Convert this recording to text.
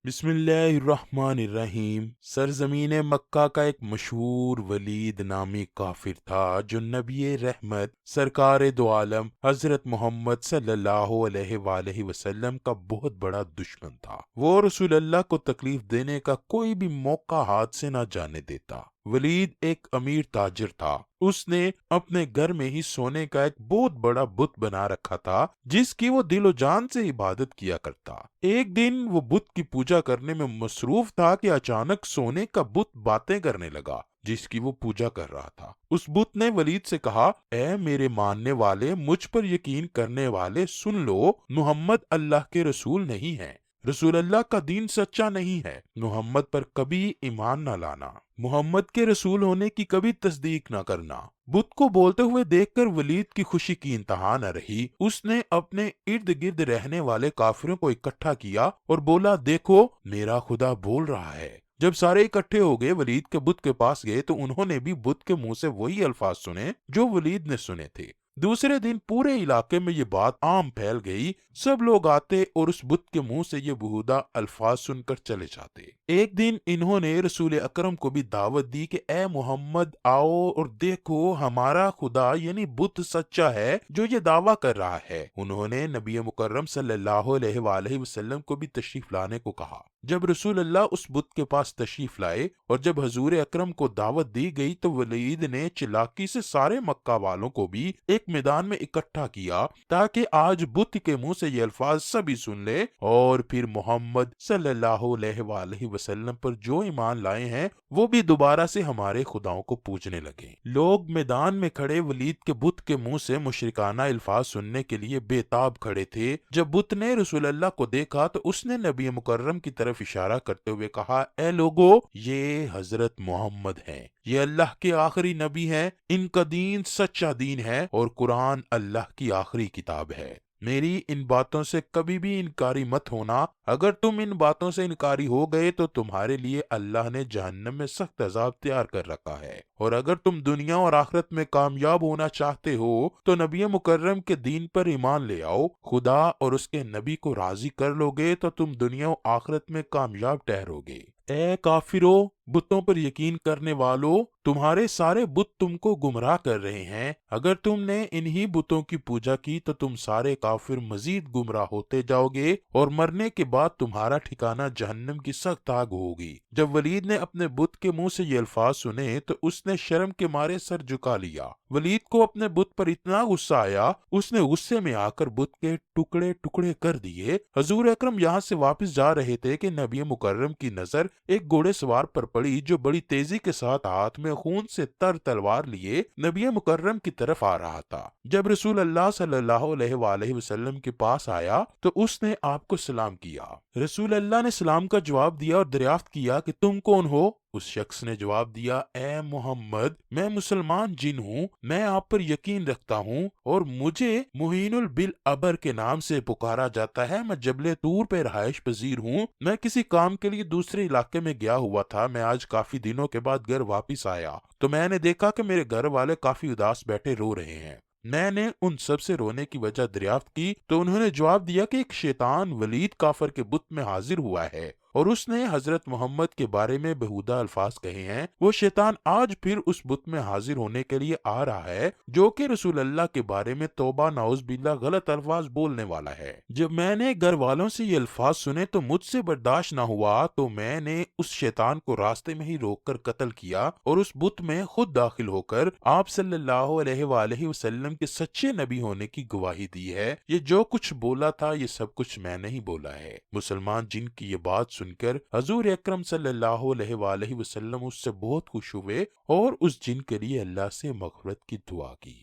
بسم اللہ الرحمن الرحیم۔ سرزمین مکہ کا ایک مشہور ولید نامی کافر تھا جو نبی رحمت سرکار دو عالم حضرت محمد صلی اللہ علیہ وآلہ وسلم کا بہت بڑا دشمن تھا۔ وہ رسول اللہ کو تکلیف دینے کا کوئی بھی موقع ہاتھ سے نہ جانے دیتا۔ ولید ایک امیر تاجر تھا۔ اس نے اپنے گھر میں ہی سونے کا ایک بہت بڑا بت بنا رکھا تھا جس کی وہ دل و جان سے عبادت کیا کرتا۔ ایک دن وہ بت کی پوجا کرنے میں مصروف تھا کہ اچانک سونے کا بت باتیں کرنے لگا جس کی وہ پوجا کر رہا تھا۔ اس بت نے ولید سے کہا، اے میرے ماننے والے، مجھ پر یقین کرنے والے، سن لو، محمد اللہ کے رسول نہیں ہیں۔ رسول اللہ کا دین سچا نہیں ہے۔ محمد پر کبھی ایمان نہ لانا، محمد کے رسول ہونے کی کبھی تصدیق نہ کرنا۔ بت کو بولتے ہوئے دیکھ کر ولید کی خوشی کی انتہا نہ رہی۔ اس نے اپنے ارد گرد رہنے والے کافروں کو اکٹھا کیا اور بولا، دیکھو میرا خدا بول رہا ہے۔ جب سارے اکٹھے ہو گئے، ولید کے بت کے پاس گئے تو انہوں نے بھی بت کے منہ سے وہی الفاظ سنے جو ولید نے سنے تھے۔ دوسرے دن پورے علاقے میں یہ بات عام پھیل گئی۔ سب لوگ آتے اور اس بت کے منہ سے یہ بہودہ الفاظ سن کر چلے جاتے۔ ایک دن انہوں نے رسول اکرم کو بھی دعوت دی کہ اے محمد، آؤ اور دیکھو ہمارا خدا یعنی بت سچا ہے جو یہ دعویٰ کر رہا ہے۔ انہوں نے نبی مکرم صلی اللہ علیہ وآلہ وسلم کو بھی تشریف لانے کو کہا۔ جب رسول اللہ اس بت کے پاس تشریف لائے اور جب حضور اکرم کو دعوت دی گئی تو ولید نے چلاکی سے سارے مکہ والوں کو بھی ایک میدان میں اکٹھا کیا تاکہ آج بت کے منہ سے یہ الفاظ سبھی سن لے اور پھر محمد صلی اللہ علیہ وآلہ وسلم پر جو ایمان لائے ہیں وہ بھی دوبارہ سے ہمارے خداؤں کو پوجنے لگے۔ لوگ میدان میں کھڑے ولید کے بت کے منہ سے مشرکانہ الفاظ سننے کے لیے بے تاب کھڑے تھے۔ جب بت نے رسول اللہ کو دیکھا تو اس نے نبی مکرم کی طرف اشارہ کرتے ہوئے کہا، اے لوگو، یہ حضرت محمد ہیں، یہ اللہ کے آخری نبی ہیں، ان کا دین سچا دین ہے اور قرآن اللہ کی آخری کتاب ہے۔ میری ان باتوں سے کبھی بھی انکاری مت ہونا۔ اگر تم ان باتوں سے انکاری ہو گئے تو تمہارے لیے اللہ نے جہنم میں سخت عذاب تیار کر رکھا ہے، اور اگر تم دنیا اور آخرت میں کامیاب ہونا چاہتے ہو تو نبی مکرم کے دین پر ایمان لے آؤ۔ خدا اور اس کے نبی کو راضی کر لو گے تو تم دنیا و آخرت میں کامیاب ٹھہرو گے۔ اے کافرو، بتوں پر یقین کرنے والو، تمہارے سارے بت تم کو گمراہ کر رہے ہیں۔ اگر تم نے انہی بتوں کی پوجا کی تو تم سارے کافر مزید گمراہ ہوتے جاؤ گے اور مرنے کے بعد تمہارا ٹھکانہ جہنم کی سخت آگ ہوگی۔ جب ولید نے اپنے بت کے منہ سے یہ الفاظ سنے تو اس نے شرم کے مارے سر جھکا لیا۔ ولید کو اپنے بت پر اتنا غصہ آیا، اس نے غصے میں آ کر بت کے ٹکڑے ٹکڑے کر دیے۔ حضور اکرم یہاں سے واپس جا رہے تھے کہ نبی مکرم کی نظر ایک گھوڑے سوار پر پڑی جو بڑی تیزی کے ساتھ ہاتھ میں خون سے تر تلوار لیے نبی مکرم کی طرف آ رہا تھا۔ جب رسول اللہ صلی اللہ علیہ وآلہ وسلم کے پاس آیا تو اس نے آپ کو سلام کیا۔ رسول اللہ نے سلام کا جواب دیا اور دریافت کیا کہ تم کون ہو؟ اس شخص نے جواب دیا، اے محمد، میں مسلمان جن ہوں، میں آپ پر یقین رکھتا ہوں اور مجھے معین بالابر کے نام سے پکارا جاتا ہے۔ میں جبل طور پہ رہائش پذیر ہوں۔ میں کسی کام کے لیے دوسرے علاقے میں گیا ہوا تھا۔ میں آج کافی دنوں کے بعد گھر واپس آیا تو میں نے دیکھا کہ میرے گھر والے کافی اداس بیٹھے رو رہے ہیں۔ میں نے ان سب سے رونے کی وجہ دریافت کی تو انہوں نے جواب دیا کہ ایک شیطان ولید کافر کے بت میں حاضر ہوا ہے اور اس نے حضرت محمد کے بارے میں بہودہ الفاظ کہے ہیں۔ وہ شیطان آج پھر اس بت میں حاضر ہونے کے لیے آ رہا ہے جو کہ رسول اللہ کے بارے میں توبہ نعوذ باللہ غلط الفاظ بولنے والا ہے۔ جب میں نے گھر والوں سے یہ الفاظ سنے تو مجھ سے برداشت نہ ہوا تو میں نے اس شیطان کو راستے میں ہی روک کر قتل کیا اور اس بت میں خود داخل ہو کر آپ صلی اللہ علیہ وآلہ وسلم کے سچے نبی ہونے کی گواہی دی ہے۔ یہ جو کچھ بولا تھا یہ سب کچھ میں نے ہی بولا ہے۔ مسلمان جن کی یہ بات سن کر حضور اکرم صلی اللہ علیہ وآلہ وسلم اس سے بہت خوش ہوئے اور اس جن کے لیے اللہ سے مغفرت کی دعا کی۔